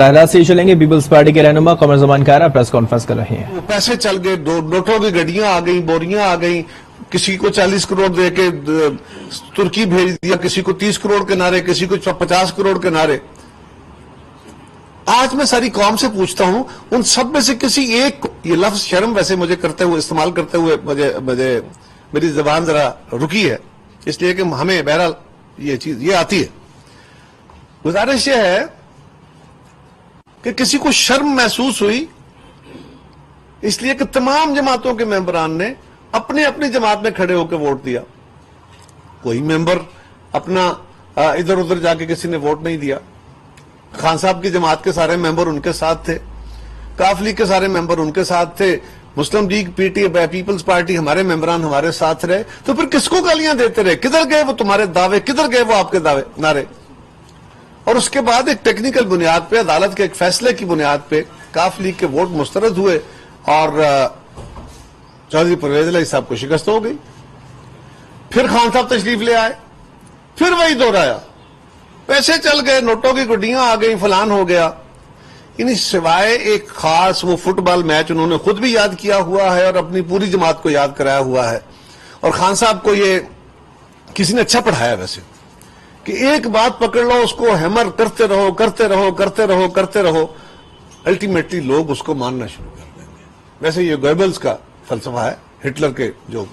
से चलेंगे। Peoples party के रहनुमा कमर जमान कारा प्रेस कॉन्फ्रेंस कर रहे हैं। पैसे चल गए, नोटों की गड्डियां आ गई, बोरियां आ गई, किसी को 40 करोड़ दे के तुर्की भेज दिया, किसी को 30 करोड़ के नारे, किसी को 50 करोड़ के नारे। आज मैं सारी कौम से पूछता हूं, उन सब में से किसी एक, ये लफ्ज शर्म वैसे मुझे करते हुए, इस्तेमाल करते हुए मुझे मेरी जबान जरा रुकी है, इसलिए कि हमें बहरहाल ये चीज ये आती है। गुजारिश ये है कि किसी को शर्म महसूस हुई इसलिए कि तमाम जमातों के मेंबरान ने अपने अपनी जमात में खड़े होकर वोट दिया। कोई मेंबर अपना इधर उधर जाके किसी ने वोट नहीं दिया। खान साहब की जमात के सारे मेंबर उनके साथ थे, काफ लीग के सारे मेंबर उनके साथ थे, मुस्लिम लीग पीपल्स पार्टी हमारे मेंबरान हमारे साथ रहे। तो फिर किसको गालियां देते रहे? किधर गए वो तुम्हारे दावे, किधर गए वो आपके दावे नारे? और उसके बाद एक टेक्निकल बुनियाद पे, अदालत के एक फैसले की बुनियाद पे काफ लीग के वोट मुस्तरद हुए और चौधरी परवेज इलाही साहब को शिकस्त हो गई। फिर खान साहब तशरीफ ले आए, फिर वही दोहराया, पैसे चल गए, नोटों की गुड्डियां आ गई, फलान हो गया। इन्हीं सिवाय एक खास वो फुटबॉल मैच उन्होंने खुद भी याद किया हुआ है और अपनी पूरी जमात को याद कराया हुआ है। और खान साहब को ये किसी ने अच्छा पढ़ाया वैसे कि एक बात पकड़ लो, उसको हैमर करते रहो करते रहो करते रहो करते रहो, अल्टीमेटली लोग उसको मानना शुरू कर देंगे। वैसे ये गोएबल्स का फलसफा है, हिटलर के जो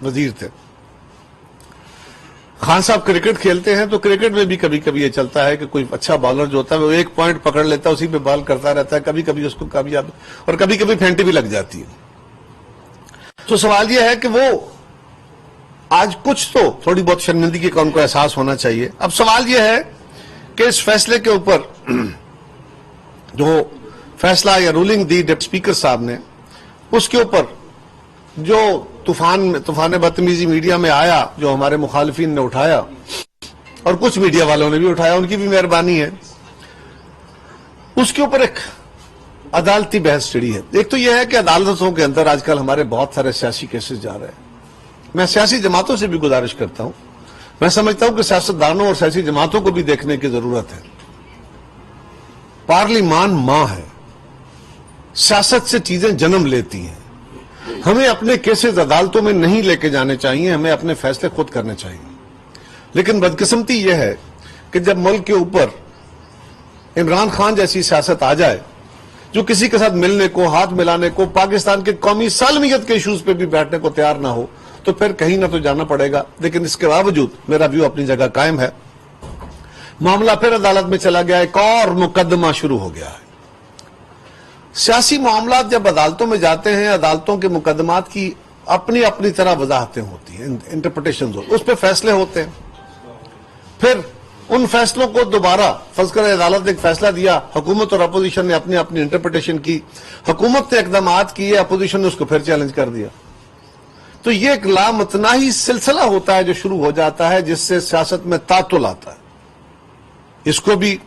वजीर थे। खान साहब क्रिकेट खेलते हैं तो क्रिकेट में भी कभी कभी ये चलता है कि कोई अच्छा बॉलर जो होता है वो एक पॉइंट पकड़ लेता है, उसी पे बॉल करता रहता है, कभी कभी उसको कामयाब और कभी कभी फेंटी भी लग जाती है। तो सवाल यह है कि वो आज कुछ तो थोड़ी बहुत शर्मिंदगी का उनको एहसास होना चाहिए। अब सवाल यह है कि इस फैसले के ऊपर जो फैसला या रूलिंग दी डिप्टी स्पीकर साहब ने, उसके ऊपर जो तूफान बदतमीजी मीडिया में आया, जो हमारे मुखालिफिन ने उठाया और कुछ मीडिया वालों ने भी उठाया, उनकी भी मेहरबानी है, उसके ऊपर एक अदालती बहस छिड़ी है। एक तो यह है कि अदालतों के अंदर आजकल हमारे बहुत सारे सियासी केसेस जा रहे हैं। मैं सियासी जमातों से भी गुजारिश करता हूं, मैं समझता हूं कि सियासतदानों और सियासी जमातों को भी देखने की जरूरत है। पार्लिमान मां है, सियासत से चीजें जन्म लेती हैं। हमें अपने केसेस अदालतों में नहीं लेके जाने चाहिए, हमें अपने फैसले खुद करने चाहिए। लेकिन बदकिस्मती यह है कि जब मुल्क के ऊपर इमरान खान जैसी सियासत आ जाए जो किसी के साथ मिलने को, हाथ मिलाने को, पाकिस्तान के कौमी सालमियत के इश्यूज पे भी बैठने को तैयार ना हो, तो फिर कहीं ना तो जाना पड़ेगा। लेकिन इसके बावजूद मेरा व्यू अपनी जगह कायम है। मामला फिर अदालत में चला गया, एक और मुकदमा शुरू हो गया है। सियासी मामला जब अदालतों में जाते हैं, अदालतों के मुकदमात की अपनी अपनी तरह वजाहतें होती हैं, इंटरप्रिटेशन उस पर फैसले होते हैं। फिर उन फैसलों को दोबारा फर्ज कर अदालत ने एक फैसला दिया, हुकूमत और अपोजिशन ने अपनी अपनी इंटरप्रिटेशन की, हुकूमत ने इकदामात किए, अपोजिशन ने उसको फिर चैलेंज कर दिया। तो ये एक लामतनाही सिलसिला होता है जो शुरू हो जाता है, जिससे सियासत में तातुल आता है। इसको भी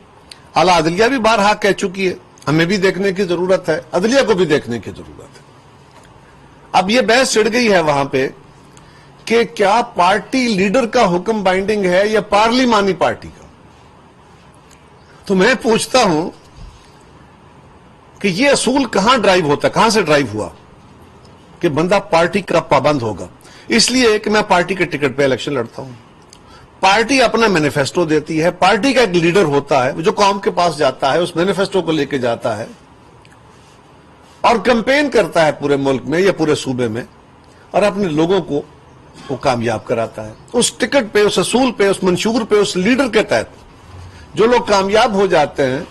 आला अदलिया भी बारहा कह चुकी है, हमें भी देखने की जरूरत है, अदलिया को भी देखने की जरूरत है। अब ये बहस छिड़ गई है वहां पे कि क्या पार्टी लीडर का हुक्म बाइंडिंग है या पार्लिमानी पार्टी का। तो मैं पूछता हूं कि ये असूल कहां ड्राइव होता है, कहां से ड्राइव हुआ कि बंदा पार्टी का पाबंद होगा इसलिए कि मैं पार्टी के टिकट पे इलेक्शन लड़ता हूं। पार्टी अपना मैनिफेस्टो देती है, पार्टी का एक लीडर होता है जो कौम के पास जाता है, उस मैनिफेस्टो को लेके जाता है और कैंपेन करता है पूरे मुल्क में या पूरे सूबे में, और अपने लोगों को वो कामयाब कराता है। उस टिकट पे, उस असूल पे, उस मंशूर पे, उस लीडर के तहत जो लोग कामयाब हो जाते हैं,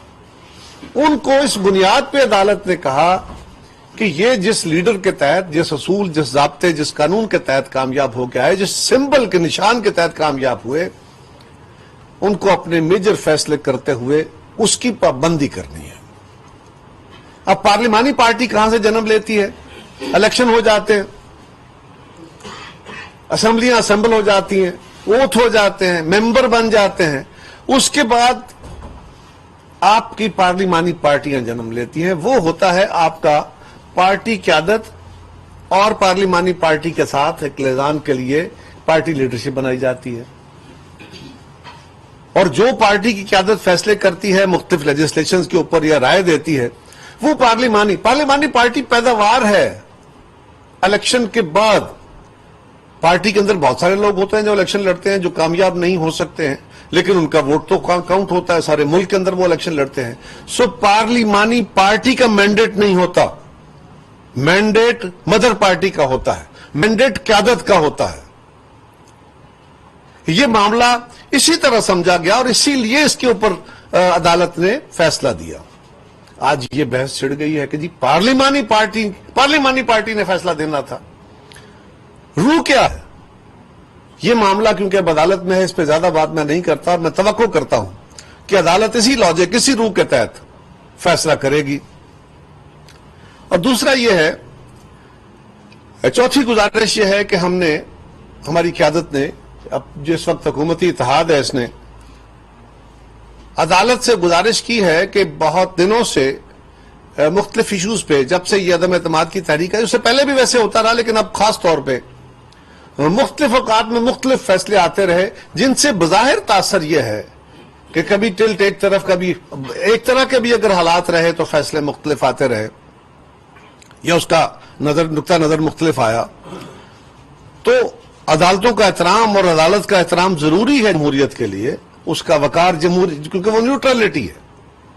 उनको इस बुनियाद पे अदालत ने कहा कि ये जिस लीडर के तहत, जिस असूल, जिस ज़ाब्ते, जिस कानून के तहत कामयाब हो गया है, जिस सिंबल के निशान के तहत कामयाब हुए, उनको अपने मेजर फैसले करते हुए उसकी पाबंदी करनी है। अब पार्लिमानी पार्टी कहां से जन्म लेती है? इलेक्शन हो जाते हैं, असेंबलियां असेंबल हो जाती हैं, ओथ हो जाते हैं, मेंबर बन जाते हैं, उसके बाद आपकी पार्लिमानी पार्टियां जन्म लेती हैं। वो होता है आपका पार्टी क़यादत और पार्लिमानी पार्टी के साथ एक लिजान के लिए पार्टी लीडरशिप बनाई जाती है اور جو پارٹی کی قیادت فیصلے کرتی ہے مختلف لیجسلیشنز کے اوپر یا رائے دیتی ہے وہ پارلیمانی پارٹی پیداوار ہے. الیکشن کے بعد پارٹی کے اندر بہت سارے لوگ ہوتے ہیں جو الیکشن لڑتے ہیں جو کامیاب نہیں ہو سکتے ہیں لیکن ان کا ووٹ تو کاؤنٹ ہوتا ہے, سارے ملک کے اندر وہ الیکشن لڑتے ہیں. سو پارلیمانی پارٹی کا مینڈیٹ نہیں ہوتا, مینڈیٹ مدر پارٹی کا ہوتا ہے, مینڈیٹ قیادت کا ہوتا ہے. یہ معاملہ اسی طرح سمجھا گیا اور اسی لیے اس کے اوپر عدالت نے فیصلہ دیا. آج یہ بحث چھڑ گئی ہے کہ جی پارلیمانی پارٹی نے فیصلہ دینا تھا. روح کیا ہے یہ معاملہ, کیونکہ اب عدالت میں ہے, اس پہ زیادہ بات میں نہیں کرتا اور میں توقع کرتا ہوں کہ عدالت اسی لاجک, اسی روح کے تحت فیصلہ کرے گی. اور دوسرا یہ ہے, چوتھی گزارش یہ ہے کہ ہماری قیادت نے, اب جس وقت حکومتی اتحاد ہے, اس نے عدالت سے گزارش کی ہے کہ بہت دنوں سے مختلف ایشوز پہ, جب سے یہ عدم اعتماد کی تحریک ہے, اس سے پہلے بھی ویسے ہوتا رہا لیکن اب خاص طور پہ مختلف اوقات میں مختلف فیصلے آتے رہے جن سے بظاہر تاثر یہ ہے کہ کبھی ٹلٹ ایک طرف, کبھی ایک طرح کے بھی اگر حالات رہے تو فیصلے مختلف آتے رہے یا اس کا نقطہ نظر مختلف آیا. تو عدالتوں کا احترام اور عدالت کا احترام ضروری ہے جمہوریت کے لیے, اس کا وقار کیونکہ وہ نیوٹرلٹی ہے,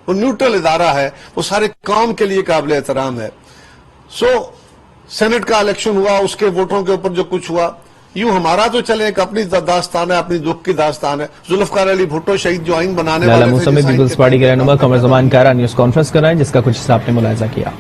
وہ نیوٹرل ادارہ ہے, وہ سارے قوم کے لیے قابل احترام ہے. سو سینٹ کا الیکشن ہوا, اس کے ووٹوں کے اوپر جو کچھ ہوا, یوں ہمارا تو چلے ایک اپنی داستان ہے, اپنی دکھ کی داستان ہے. ذوالفقار علی بھٹو شہید جو آئین بنانے لالا موسمی پیپلز پارٹی کے رہنما قمر زمان کارا نیوز کانفرنس کر رہے ہیں جس کا کچھ حصہ آپ نے ملاحظہ کیا.